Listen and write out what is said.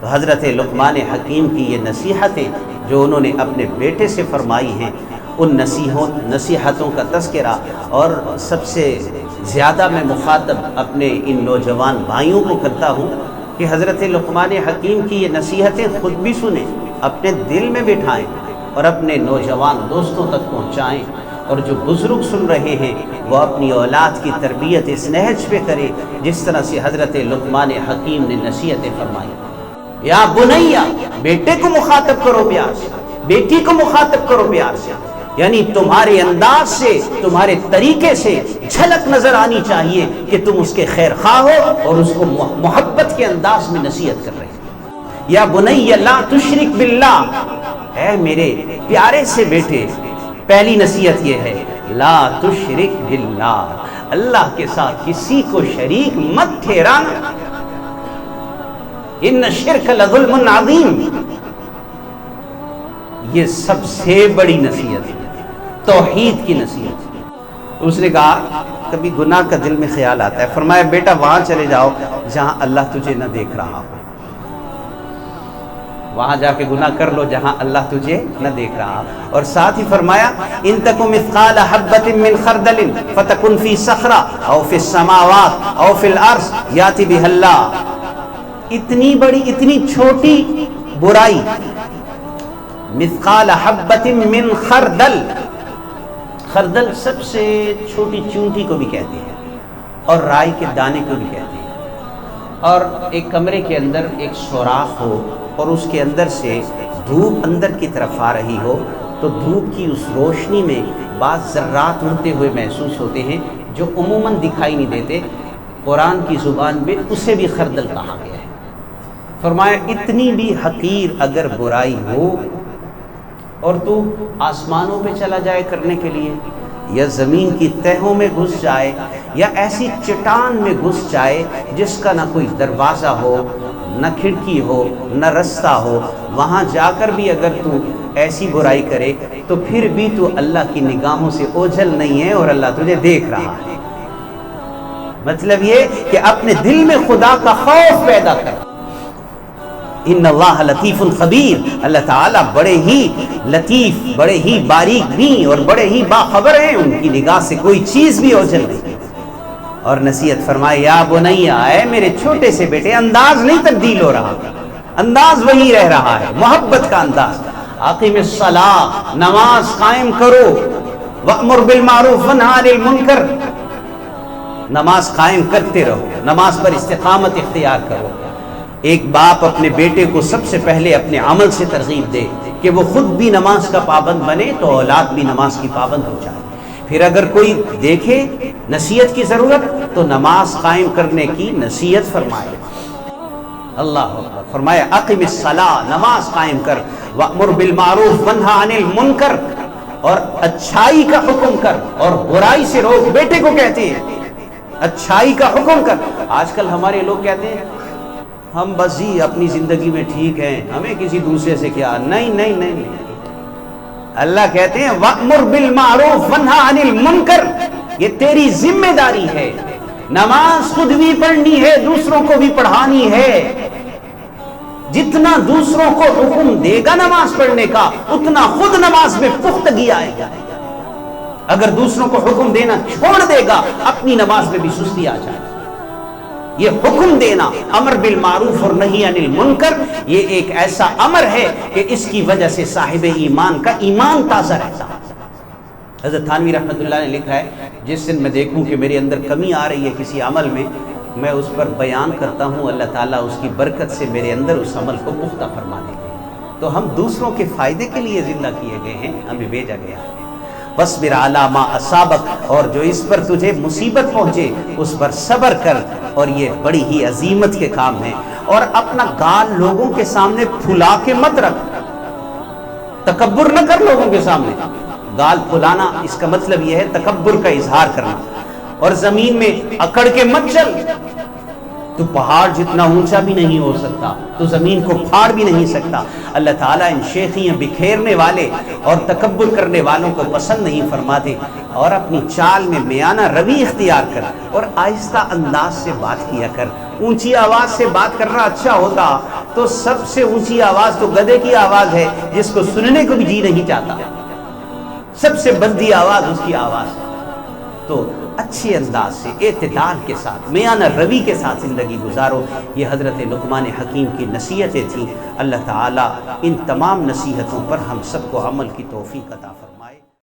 تو حضرت لقمان حکیم کی یہ نصیحتیں جو انہوں نے اپنے بیٹے سے فرمائی ہیں، ان نصیحتوں کا تذکرہ، اور سب سے زیادہ میں مخاطب اپنے ان نوجوان بھائیوں کو کرتا ہوں کہ حضرت لقمان حکیم کی یہ نصیحتیں خود بھی سنیں، اپنے دل میں بٹھائیں اور اپنے نوجوان دوستوں تک پہنچائیں، اور جو بزرگ سن رہے ہیں وہ اپنی اولاد کی تربیت اس نہج پہ کرے جس طرح سے حضرت لقمان حکیم نے نصیحتیں فرمائی۔ یا بنیا، بیٹے کو مخاطب کرو پیار سے، بیٹی کو مخاطب کرو پیار سے، یعنی تمہارے انداز سے، تمہارے طریقے سے جھلک نظر آنی چاہیے کہ تم اس کے خیر خواہ ہو اور اس کو محبت کے انداز میں نصیحت کر رہے ہیں۔ یا بنی لا تشرک باللہ، اے میرے پیارے سے بیٹے، پہلی نصیحت یہ ہے لا تشرک باللہ، اللہ کے ساتھ کسی کو شریک مت ٹھہرانا، ان الشرک لظلم عظیم، یہ سب سے بڑی نصیحت ہے، توحید کی نصیحت۔ اس نے کہا کبھی گناہ کا دل میں خیال آتا ہے، فرمایا بیٹا وہاں چلے جاؤ جہاں اللہ تجھے نہ دیکھ رہا ہو، وہاں جا کے گناہ کر لو جہاں اللہ تجھے نہ دیکھ رہا، اور ساتھ ہی فرمایا ان تک مثقال حبۃ من خردل فتکن فی صخرہ او فی السماوات او فی الارض یاتی بہ اللہ، اتنی بڑی اتنی چھوٹی برائی، مثقال حبۃ من خردل، خردل سب سے چھوٹی چونٹی کو بھی کہتے ہیں اور رائی کے دانے کو بھی کہتے ہیں، اور ایک کمرے کے اندر ایک سوراخ ہو اور اس کے اندر سے دھوپ اندر کی طرف آ رہی ہو تو دھوپ کی اس روشنی میں بعض ذرات اڑتے ہوئے محسوس ہوتے ہیں جو عموماً دکھائی نہیں دیتے، قرآن کی زبان میں اسے بھی خردل کہا گیا ہے۔ فرمایا اتنی بھی حقیر اگر برائی ہو اور تو آسمانوں پہ چلا جائے کرنے کے لیے، یا زمین کی تہوں میں گھس جائے، یا ایسی چٹان میں گھس جائے جس کا نہ کوئی دروازہ ہو، نہ کھڑکی ہو، نہ رستہ ہو، وہاں جا کر بھی اگر تو ایسی برائی کرے تو پھر بھی تو اللہ کی نگاہوں سے اوجھل نہیں ہے اور اللہ تجھے دیکھ رہا ہے۔ مطلب یہ کہ اپنے دل میں خدا کا خوف پیدا کر۔ ان اللہ لطیف خبیر، اللہ تعالیٰ بڑے ہی لطیف، بڑے ہی باریک بین اور بڑے ہی باخبر ہیں، ان کی نگاہ سے کوئی چیز بھی اوجھل نہیں۔ اور نصیحت فرمائے یا بنیا، اے میرے چھوٹے سے بیٹے، انداز نہیں تبدیل ہو رہا، انداز وہی رہ رہا ہے، محبت کا انداز۔ اقیم الصلاۃ، نماز قائم کرو، وامر بالمعروف وانہی عن المنکر، نماز قائم کرتے رہو، نماز پر استقامت اختیار کرو۔ ایک باپ اپنے بیٹے کو سب سے پہلے اپنے عمل سے ترغیب دے کہ وہ خود بھی نماز کا پابند بنے تو اولاد بھی نماز کی پابند ہو جائے۔ پھر اگر کوئی دیکھے نصیحت کی ضرورت تو نماز قائم کرنے کی نصیحت فرمائے۔ اللہ اکبر، فرمایا اقیم الصلاۃ، نماز قائم کر، وامر بالمعروف وانہی عن المنکر، اور اچھائی کا حکم کر اور برائی سے روک۔ بیٹے کو کہتے ہیں اچھائی کا حکم کر۔ آج کل ہمارے لوگ کہتے ہیں ہم بس جی اپنی زندگی میں ٹھیک ہیں، ہمیں کسی دوسرے سے کیا، نہیں نہیں نہیں، اللہ کہتے ہیں وَأْمُرْ بِالْمَعْرُوفِ وَانْهَ عَنِ الْمُنْكَرِ، یہ تیری ذمہ داری ہے، نماز خود بھی پڑھنی ہے، دوسروں کو بھی پڑھانی ہے، جتنا دوسروں کو حکم دے گا نماز پڑھنے کا اتنا خود نماز میں پختگی آئے گا۔ اگر دوسروں کو حکم دینا چھوڑ دے گا اپنی نماز میں بھی سستی آ جائے گی۔ یہ حکم دینا، امر بالمعروف اور نہی عن المنکر، یہ ایک ایسا امر ہے کہ اس کی وجہ سے صاحب ایمان کا ایمان تازہ رہتا ہے۔ حضرت تھانوی رحمۃ اللہ نے لکھا ہے جس دن میں دیکھوں کہ میرے اندر کمی آ رہی ہے کسی عمل میں، میں اس پر بیان کرتا ہوں، اللہ تعالیٰ اس کی برکت سے میرے اندر اس عمل کو پختہ فرما دیتے ہیں۔ تو ہم دوسروں کے فائدے کے لیے زندہ کیے گئے ہیں، ہمیں بھیجا گیا ہے۔ وَاصْبِرْ عَلَىٰ مَا أَصَابَكَ، اور جو اس پر تجھے مصیبت پہنچے اس پر صبر کر، اور یہ بڑی ہی عظیمت کے کام ہے۔ اور اپنا گال لوگوں کے سامنے پھلا کے مت رکھ، تکبر نہ کر لوگوں کے سامنے۔ گال پھلانا اس کا مطلب یہ ہے تکبر کا اظہار کرنا۔ اور زمین میں اکڑ کے مت چل، تو پہاڑ جتنا اونچا بھی نہیں ہو سکتا، تو زمین کو پھاڑ بھی نہیں سکتا۔ اللہ تعالیٰ ان شیخیاں بکھیرنے والے اور تکبر کرنے والوں کو پسند نہیں فرماتے۔ اور اپنی چال میں میانہ روی اختیار کر اور آہستہ انداز سے بات کیا کر۔ اونچی آواز سے بات کرنا اچھا ہوتا تو سب سے اونچی آواز تو گدھے کی آواز ہے، جس کو سننے کو بھی جی نہیں چاہتا، سب سے بندی آواز اس کی آواز ہے۔ تو اچھے انداز سے اعتدال کے ساتھ میانہ روی کے ساتھ زندگی گزارو، یہ حضرت لقمان حکیم کی نصیحتیں تھیں۔ اللہ تعالیٰ ان تمام نصیحتوں پر ہم سب کو عمل کی توفیق عطا فرمائے۔